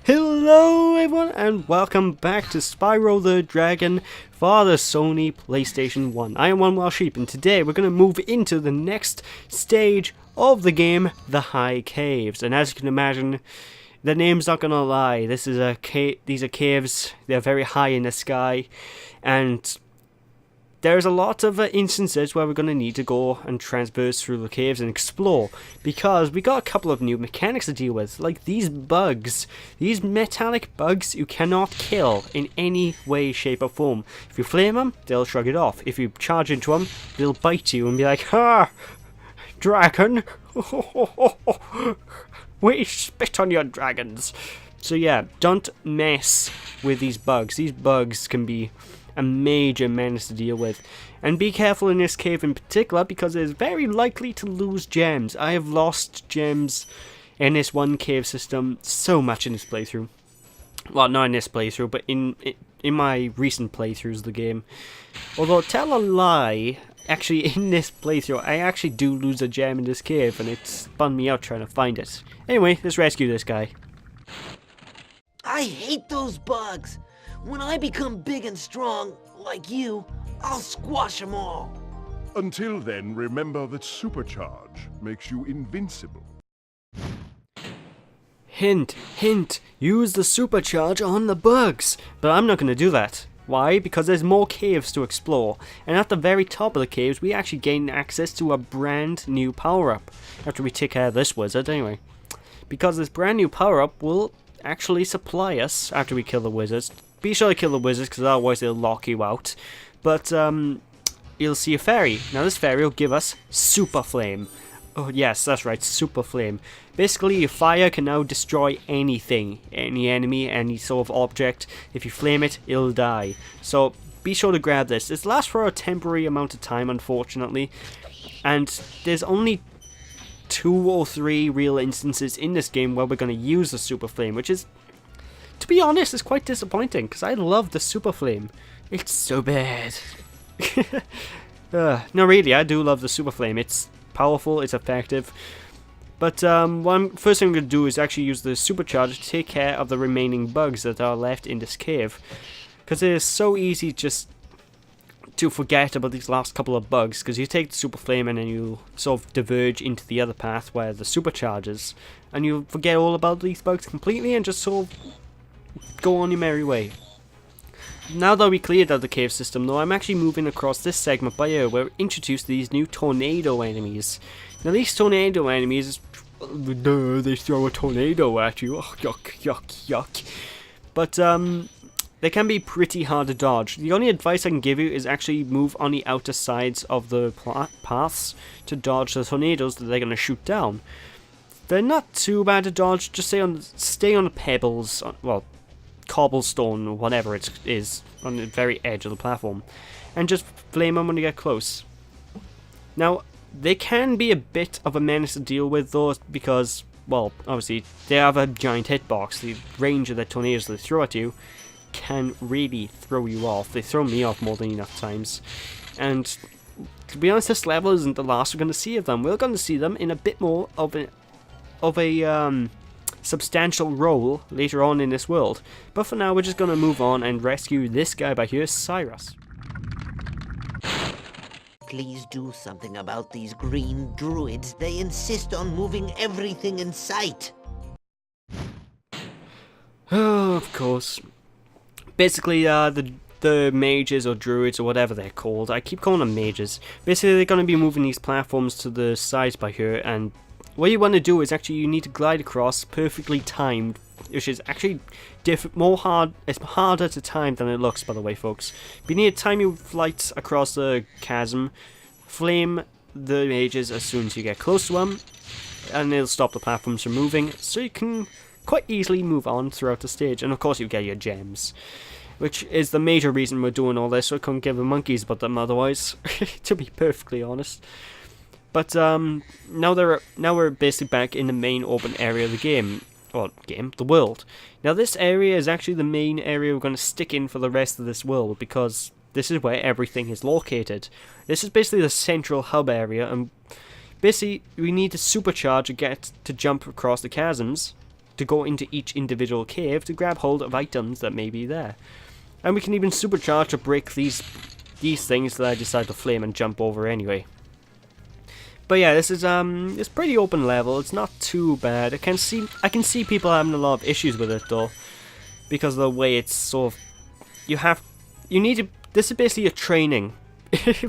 Hello everyone and welcome back to Spyro the Dragon for the Sony PlayStation 1. I am BaaaaAAAHHhh and today we're going to move into the next stage of the game, the High Caves. And as you can imagine, the name's not going to lie. This is these are caves, they're very high in the sky, and there's a lot of instances where we're going to need to go and transverse through the caves and explore, because we got a couple of new mechanics to deal with, like these bugs, these metallic bugs you cannot kill in any way, shape or form. If you flame them, they'll shrug it off. If you charge into them, they'll bite you and be like, "Ha! Dragon! We spit on your dragons!" So yeah, don't mess with these bugs. These bugs can be a major menace to deal with, and be careful in this cave in particular because it is very likely to lose gems. I have lost gems in this one cave system so much in this playthrough. Well, not in this playthrough, but in my recent playthroughs of the game. Although, tell a lie, actually in this playthrough I actually do lose a gem in this cave, and it spun me out trying to find it. Anyway, let's rescue this guy. I hate those bugs. When I become big and strong, like you, I'll squash them all. Until then, remember that supercharge makes you invincible. Hint, hint, use the supercharge on the bugs. But I'm not going to do that. Why? Because there's more caves to explore, and at the very top of the caves we actually gain access to a brand new power-up. After we take care of this wizard anyway. Because this brand new power-up will actually supply us, after we kill the wizards. Be sure to kill the wizards, because otherwise they'll lock you out. But you'll see a fairy. Now this fairy will give us Super Flame. Oh yes, that's right, Super Flame. Basically, your fire can now destroy anything, any enemy, any sort of object. If you flame it, it'll die. So be sure to grab this. This lasts for a temporary amount of time, unfortunately, and there's only 2 or 3 real instances in this game where we're going to use the Super Flame, which is, to be honest, it's quite disappointing, because I love the Super Flame. It's so bad. No, really, I do love the Super Flame. It's powerful, it's effective. But first thing I'm going to do is actually use the supercharge to take care of the remaining bugs that are left in this cave. Because it is so easy just to forget about these last couple of bugs, because you take the Super Flame and then you sort of diverge into the other path where the supercharge is, and you forget all about these bugs completely and just sort of go on your merry way. Now that we cleared out the cave system though, I'm actually moving across this segment by here where we're introduced to these new tornado enemies. Now these tornado enemies, they throw a tornado at you, oh, yuck, yuck, yuck. But they can be pretty hard to dodge. The only advice I can give you is actually move on the outer sides of the paths to dodge the tornadoes that they're going to shoot down. They're not too bad to dodge, just stay on the pebbles, well, cobblestone or whatever it is on the very edge of the platform, and just flame them when you get close. Now they can be a bit of a menace to deal with though, because, well, obviously they have a giant hitbox. The range of the tornadoes they throw at you can really throw you off. They throw me off more than enough times, and to be honest, this level isn't the last we're going to see of them. We're going to see them in a bit more of a substantial role later on in this world. But for now, we're just going to move on and rescue this guy by here, Cyrus. Please do something about these green druids. They insist on moving everything in sight. Oh, of course. Basically, the mages or druids or whatever they're called, I keep calling them mages. Basically, they're going to be moving these platforms to the sides by here, and what you want to do is actually you need to glide across perfectly timed, which is actually it's harder to time than it looks, by the way, folks. But you need to time your flights across the chasm, flame the mages as soon as you get close to them, and it'll stop the platforms from moving, so you can quite easily move on throughout the stage. And of course you get your gems, which is the major reason we're doing all this, so I couldn't give a monkey's about them otherwise, to be perfectly honest. But now we're basically back in the main open area of the game. Well, the world. Now this area is actually the main area we're going to stick in for the rest of this world, because this is where everything is located. This is basically the central hub area, and basically we need to supercharge to get to jump across the chasms, to go into each individual cave to grab hold of items that may be there. And we can even supercharge to break these things that I decide to flame and jump over anyway. But yeah, this is it's pretty open level. It's not too bad. I can see people having a lot of issues with it though, because of the way it's sort of this is basically a training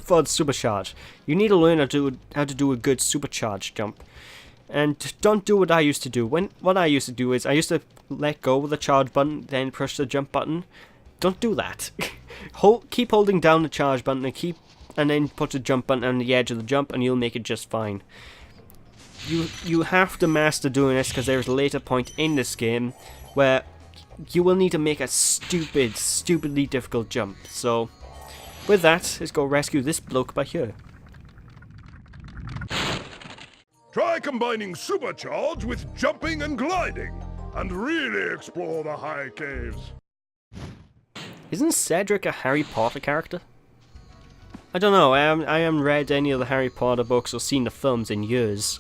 for the supercharge. You need to learn how to do a good supercharge jump. And don't do what I used to do. What I used to do is I used to let go of the charge button, then push the jump button. Don't do that. Keep holding down the charge button and then put the jump button on the edge of the jump, and you'll make it just fine. You have to master doing this, because there's a later point in this game where you will need to make a stupidly difficult jump. So, with that, let's go rescue this bloke by here. Try combining supercharge with jumping and gliding, and really explore the high caves. Isn't Cedric a Harry Potter character? I don't know, I haven't read any of the Harry Potter books or seen the films in years.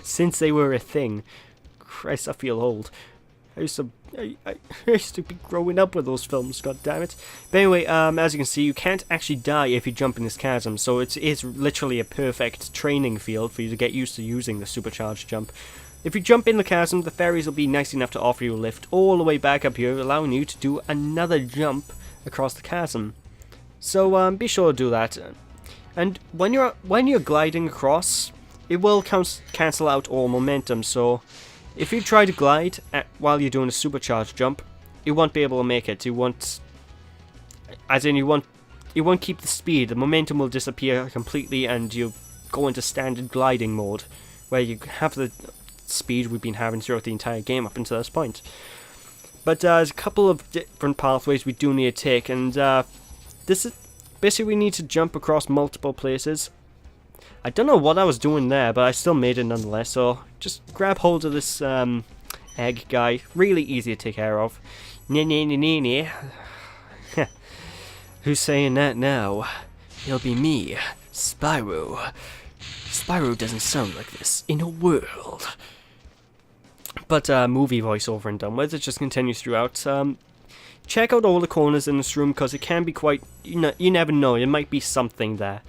Since they were a thing. Christ, I feel old. I used to be growing up with those films, god damn it. But anyway, as you can see, you can't actually die if you jump in this chasm, so it is literally a perfect training field for you to get used to using the supercharged jump. If you jump in the chasm, the fairies will be nice enough to offer you a lift all the way back up here, allowing you to do another jump across the chasm. So be sure to do that. And when you're gliding across, it will cancel out all momentum, so if you try to glide while you're doing a supercharged jump, you won't be able to make it. You won't keep the speed. The momentum will disappear completely, and you go into standard gliding mode, where you have the speed we've been having throughout the entire game up until this point. But there's a couple of different pathways we do need to take, and this is basically we need to jump across multiple places. I don't know what I was doing there, but I still made it nonetheless, so just grab hold of this egg guy. Really easy to take care of. Who's saying that now? It'll be me, Spyro. Spyro doesn't sound like this in a world. But movie voiceover and done with, it just continues throughout. Check out all the corners in this room, because it can be quite, you never know, there might be something there.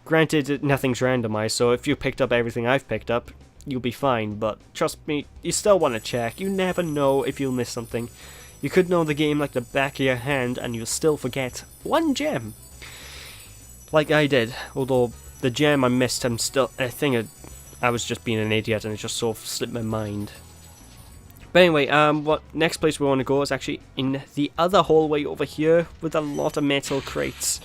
Granted, nothing's randomized, so if you picked up everything I've picked up, you'll be fine, but trust me, you still want to check. You never know if you'll miss something. You could know the game like the back of your hand, and you'll still forget one gem. Like I did, although the gem I missed, I think I was just being an idiot, and it just sort of slipped my mind. But anyway, what next place we want to go is actually in the other hallway over here with a lot of metal crates.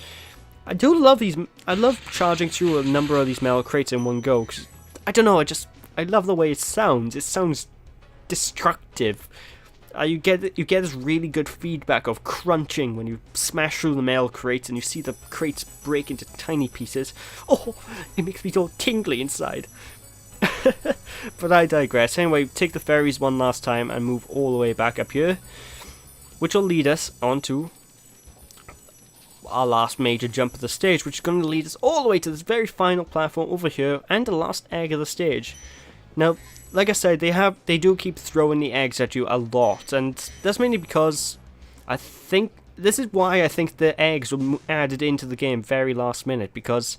I do love these. I love charging through a number of these metal crates in one go, because I don't know, I love the way it sounds. It sounds destructive. You get this really good feedback of crunching when you smash through the metal crates and you see the crates break into tiny pieces. Oh, it makes me so tingly inside. But I digress. Anyway, take the ferries one last time and move all the way back up here, which will lead us onto our last major jump of the stage, which is going to lead us all the way to this very final platform over here and the last egg of the stage. Now, like I said, they do keep throwing the eggs at you a lot, and that's mainly because this is why I think the eggs were added into the game very last minute, because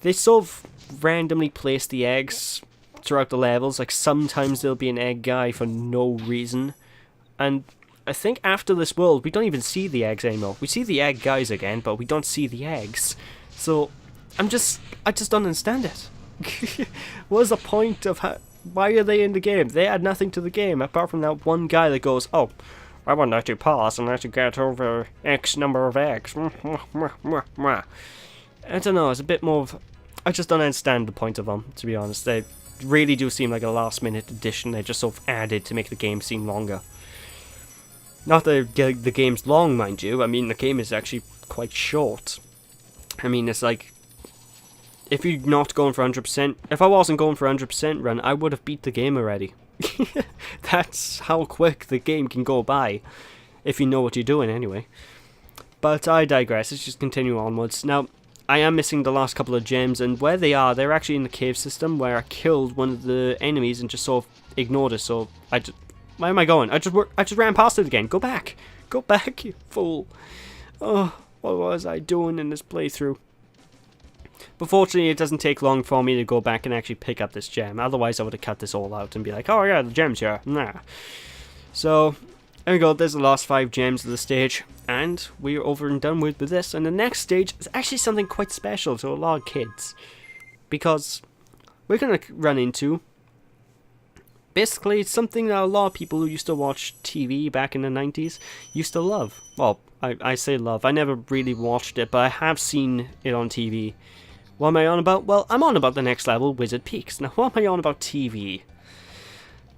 they sort of randomly place the eggs throughout the levels. Like sometimes there'll be an egg guy for no reason, and I think after this world we don't even see the eggs anymore. We see the egg guys again, but we don't see the eggs. So I just don't understand it. What is the point of why are they in the game? They add nothing to the game apart from that one guy that goes, "Oh, I want let you pass and let you get over X number of eggs." I don't know, it's a bit more of... I just don't understand the point of them, to be honest. They really do seem like a last minute addition. They just sort of added to make the game seem longer. Not that the game's long, mind you. I mean, the game is actually quite short. I mean, it's like... If you're not going for 100%... If I wasn't going for 100% run, I would have beat the game already. That's how quick the game can go by. If you know what you're doing, anyway. But I digress. Let's just continue onwards. Now, I am missing the last couple of gems, and where they are, they're actually in the cave system, where I killed one of the enemies and just sort of ignored it, so Where am I going? I just ran past it again. Go back. Go back, you fool. Oh, what was I doing in this playthrough? But fortunately, it doesn't take long for me to go back and actually pick up this gem. Otherwise, I would have cut this all out and be like, oh yeah, the gem's here. Nah. So, there we go. There's the last 5 gems of the stage. And we're over and done with this. And the next stage is actually something quite special to a lot of kids. Because we're going to run into... basically, it's something that a lot of people who used to watch TV back in the 90s used to love. Well, I say love. I never really watched it, but I have seen it on TV. What am I on about? Well, I'm on about the next level, Wizard Peaks. Now, what am I on about TV?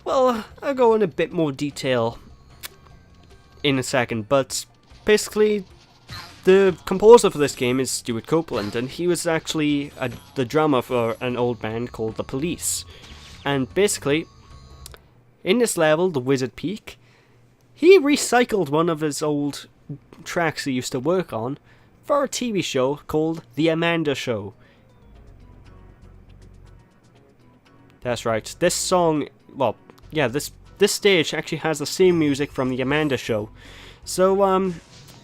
Well, I'll go in a bit more detail in a second, but basically, the composer for this game is Stuart Copeland, and he was actually the drummer for an old band called The Police. And basically, in this level, the Wizard Peak, he recycled one of his old tracks he used to work on for a TV show called The Amanda Show. That's right, this song, well, yeah, this stage actually has the same music from The Amanda Show. So,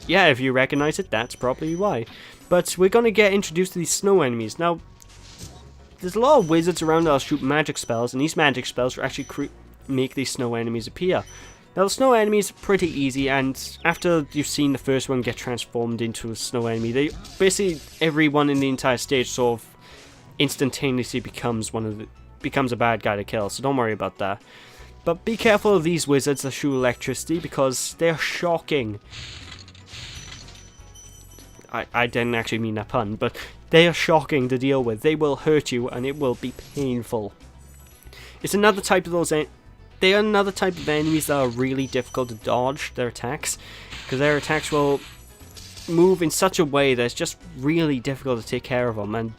yeah, if you recognize it, that's probably why. But we're going to get introduced to these snow enemies. Now, there's a lot of wizards around that'll shoot magic spells, and these magic spells will actually make these snow enemies appear. Now, the snow enemies are pretty easy, and after you've seen the first one get transformed into a snow enemy, they basically, everyone in the entire stage sort of instantaneously becomes a bad guy to kill, so don't worry about that. But be careful of these wizards that shoot electricity, because they're shocking. I didn't actually mean that pun, but they are shocking to deal with. They will hurt you, and it will be painful. It's another type of those... They are another type of enemies that are really difficult to dodge, their attacks, because their attacks will move in such a way that it's just really difficult to take care of them, and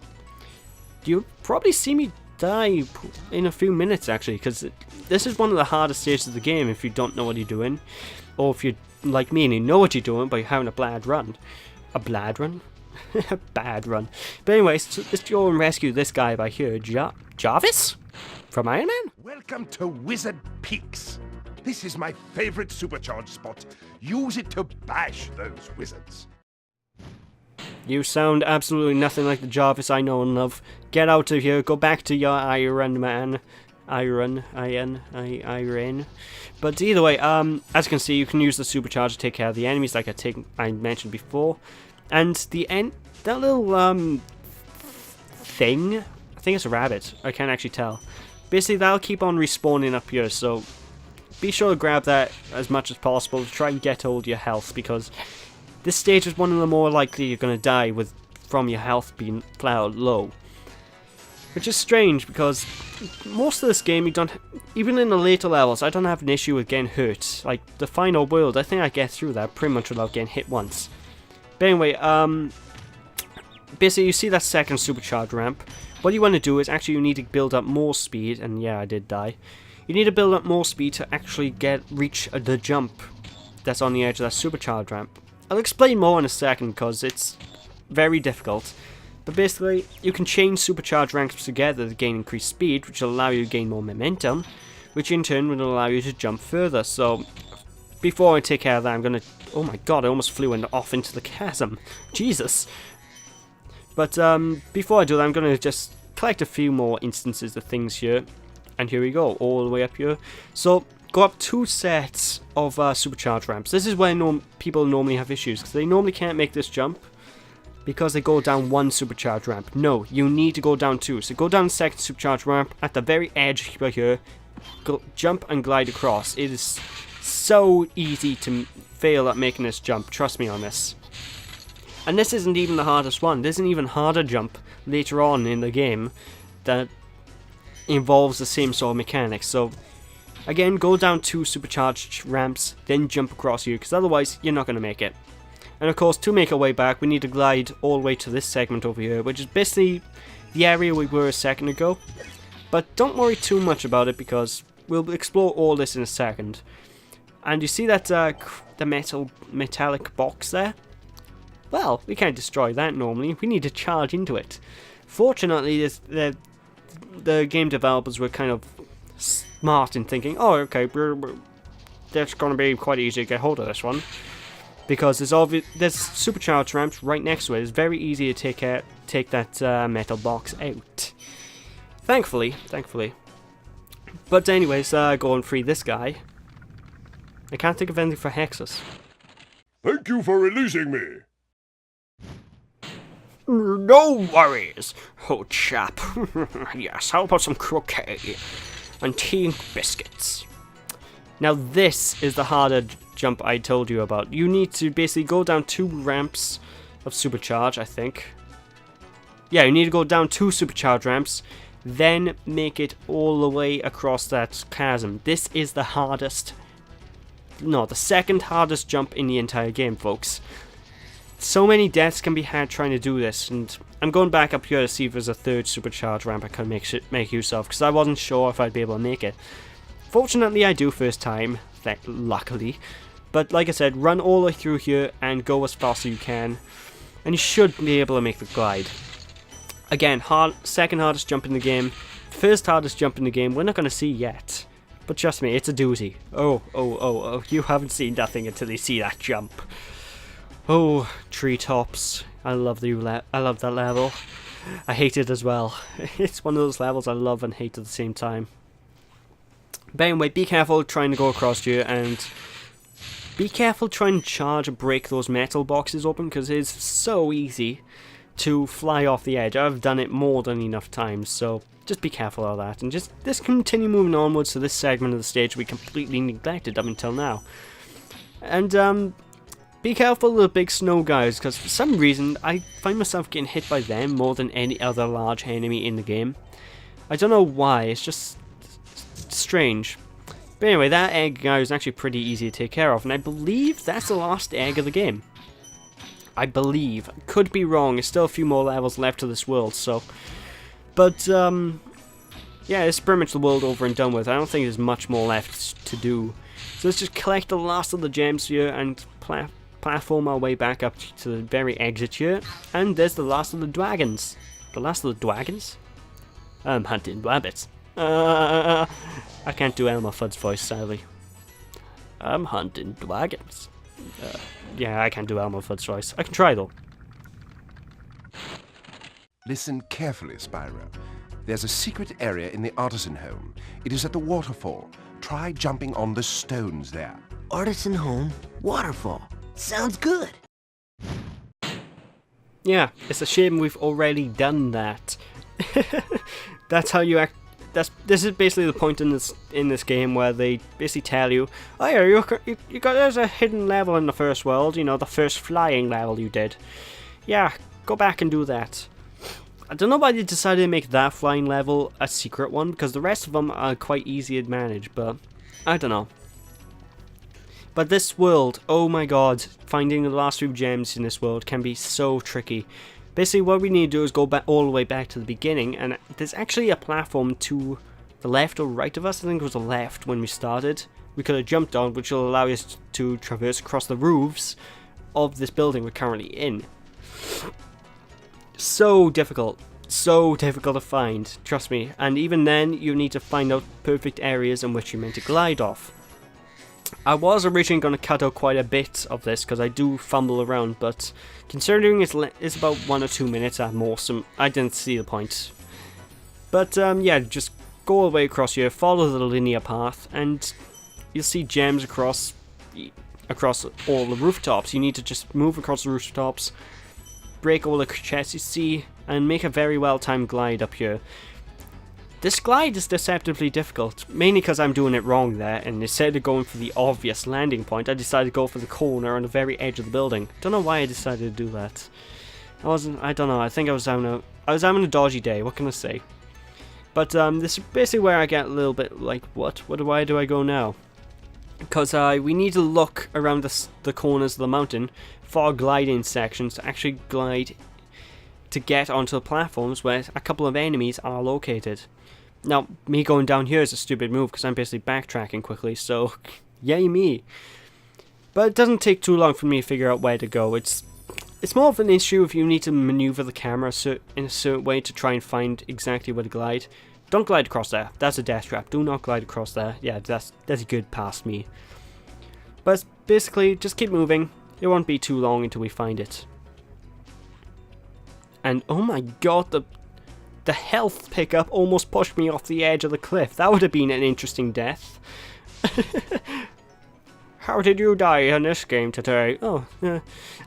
you'll probably see me die in a few minutes, actually, because this is one of the hardest stages of the game if you don't know what you're doing, or if you're like me and you know what you're doing but you're having a bad run. A bad run? A bad run. But anyways, let's go and rescue this guy by here. Jarvis? From Iron Man? Welcome to Wizard Peaks. This is my favorite supercharged spot. Use it to bash those wizards. You sound absolutely nothing like the Jarvis I know and love. Get out of here. Go back to your Iron Man. Iron. But either way, as you can see, you can use the supercharge to take care of the enemies like I mentioned before. And that little thing, I think it's a rabbit. I can't actually tell. Basically, that'll keep on respawning up here, so be sure to grab that as much as possible to try and get all your health, because this stage is one of the more likely you're going to die from your health being flat out low. Which is strange, because most of this game, you don't, even in the later levels, I don't have an issue with getting hurt. Like, the final world, I think I get through that pretty much without getting hit once. But anyway, basically you see that second supercharge ramp. What you want to do is actually you need to build up more speed, and yeah, I did die. You need to build up more speed to actually reach the jump that's on the edge of that supercharge ramp. I'll explain more in a second because it's very difficult. But basically, you can chain supercharge ramps together to gain increased speed, which will allow you to gain more momentum, which in turn will allow you to jump further. So, before I take care of that, I'm going to... Oh my god, I almost flew off into the chasm. Jesus. But before I do that, I'm going to just collect a few more instances of things here. And here we go, all the way up here. So, go up 2 sets of supercharge ramps. This is where people normally have issues, because they normally can't make this jump because they go down 1 supercharge ramp. No, you need to go down 2. So go down the second supercharge ramp at the very edge right here. Jump and glide across. It is so easy to fail at making this jump. Trust me on this. And this isn't even the hardest one. There's an even harder jump later on in the game that involves the same sort of mechanics. So again, go down 2 supercharged ramps, then jump across here, because otherwise you're not going to make it. And of course, to make our way back, we need to glide all the way to this segment over here, which is basically the area we were a second ago. But don't worry too much about it, because we'll explore all this in a second. And you see that the metallic box there? Well, we can't destroy that normally. We need to charge into it. Fortunately, the game developers were kind of smart in thinking, oh, okay, that's going to be quite easy to get hold of this one. Because there's supercharged ramps right next to it. It's very easy to take that metal box out. Thankfully. But anyways, go and free this guy. I can't think of anything for hexes. Thank you for releasing me. No worries, old chap. Yes, how about some croquet and tea and biscuits? Now this is the harder jump I told you about. You need to basically go down 2 ramps of supercharge, I think. Yeah, you need to go down 2 supercharge ramps, then make it all the way across that chasm. This is the hardest, no, the second hardest jump in the entire game, folks. So many deaths can be had trying to do this, and I'm going back up here to see if there's a 3rd supercharge ramp I can make use of, because I wasn't sure if I'd be able to make it. Fortunately, I do first time, luckily. But like I said, run all the way through here and go as fast as you can, and you should be able to make the glide. Again, second hardest jump in the game, first hardest jump in the game, we're not going to see yet. But trust me, it's a doozy. Oh, you haven't seen nothing until you see that jump. Oh, treetops. I love that level. I hate it as well. It's one of those levels I love and hate at the same time. But anyway, be careful trying to go across here, and be careful trying to charge and break those metal boxes open, because it is so easy to fly off the edge. I've done it more than enough times, so just be careful of that, and just continue moving onwards to this segment of the stage we completely neglected up until now. And be careful of the big snow guys, because for some reason I find myself getting hit by them more than any other large enemy in the game. I don't know why, it's just strange. But anyway, that egg guy is actually pretty easy to take care of, and I believe that's the last egg of the game. I believe. Could be wrong, there's still a few more levels left to this world, so... But, yeah, it's pretty much the world over and done with. I don't think there's much more left to do. So let's just collect the last of the gems here and platform our way back up to the very exit here. And there's the last of the dragons. The last of the dragons? I'm hunting rabbits. I can't do Elmer Fudd's voice, sadly. I'm hunting dragons. Yeah, I can't do Elmer Fudd's voice. I can try, though. Listen carefully, Spyro. There's a secret area in the artisan home. It is at the waterfall. Try jumping on the stones there. Artisan home, waterfall. Sounds good. Yeah, it's a shame we've already done that. That's how you act. This is basically the point in this game where they basically tell you, oh yeah, there's a hidden level in the first world. You know, the first flying level you did. Yeah, go back and do that. I don't know why they decided to make that flying level a secret one, because the rest of them are quite easy to manage, but I don't know. But this world, oh my god, finding the last few gems in this world can be so tricky. Basically what we need to do is go back all the way back to the beginning, and there's actually a platform to the left or right of us. I think it was the left when we started. We could have jumped on, which will allow us to traverse across the roofs of this building we're currently in. So difficult to find, trust me, and even then you need to find out perfect areas in which you're meant to glide off. I was originally going to cut out quite a bit of this because I do fumble around, but considering it's about 1 or 2 minutes at most, I didn't see the point. But yeah, just go all the way across here, follow the linear path, and you'll see gems across all the rooftops. You need to just move across the rooftops, break all the chests you see, and make a very well-timed glide up here. This glide is deceptively difficult, mainly because I'm doing it wrong there, and instead of going for the obvious landing point, I decided to go for the corner on the very edge of the building. Don't know why I decided to do that. I don't know, I think I was having a dodgy day, what can I say? But this is basically where I get a little bit like, why do I go now? Because we need to look around the corners of the mountain for gliding sections to actually glide to get onto the platforms where a couple of enemies are located. Now, me going down here is a stupid move because I'm basically backtracking quickly, so yay me. But it doesn't take too long for me to figure out where to go. It's more of an issue if you need to maneuver the camera in a certain way to try and find exactly where to glide. Don't glide across there. That's a death trap. Do not glide across there. Yeah, that's good past me. But basically, just keep moving. It won't be too long until we find it. And oh my god, the health pickup almost pushed me off the edge of the cliff. That would have been an interesting death. How did you die in this game today? Oh,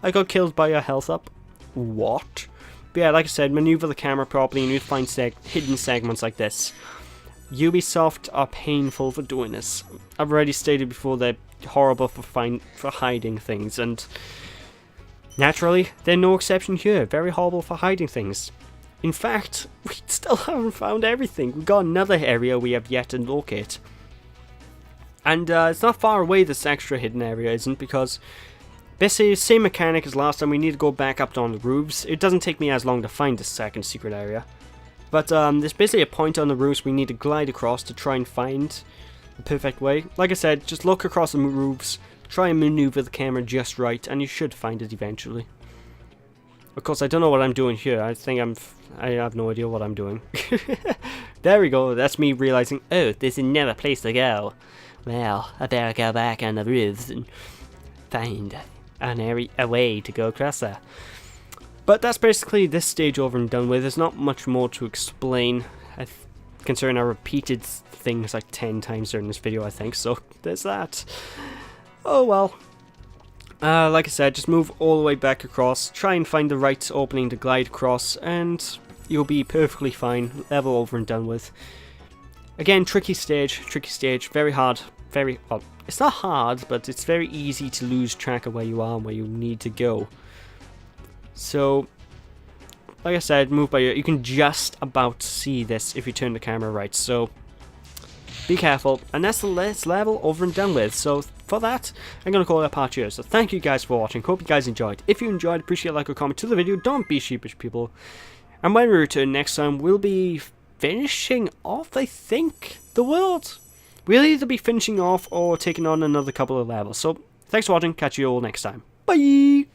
I got killed by a health up. What? But yeah, like I said, maneuver the camera properly and you'll find hidden segments like this. Ubisoft are painful for doing this. I've already stated before they're horrible for hiding things, and naturally, they're no exception here. Very horrible for hiding things. In fact, we still haven't found everything. We've got another area we have yet to locate. And it's not far away, this extra hidden area isn't, because basically the same mechanic as last time. We need to go back up on the roofs. It doesn't take me as long to find the second secret area. But there's basically a point on the roofs we need to glide across to try and find the perfect way. Like I said, just look across the roofs, try and maneuver the camera just right, and you should find it eventually. Of course, I don't know what I'm doing here. I have no idea what I'm doing. There we go. That's me realizing, oh, there's another place to go. Well, I better go back on the roofs and find a way to go across there. But that's basically this stage over and done with. There's not much more to explain, considering I repeated things like 10 times during this video, I think, so there's that. Oh well. Like I said, just move all the way back across, try and find the right opening to glide across, and you'll be perfectly fine. Level over and done with. Again, tricky stage, very hard, well, it's not hard, but it's very easy to lose track of where you are and where you need to go. So, like I said, move by ear. You can just about see this if you turn the camera right, so be careful. And that's the last level over and done with. So for that, I'm going to call it a part here. So thank you guys for watching. Hope you guys enjoyed. If you enjoyed, appreciate a like or comment to the video. Don't be sheepish, people. And when we return next time, we'll be finishing off, I think, the world. We'll either be finishing off or taking on another couple of levels. So thanks for watching. Catch you all next time. Bye!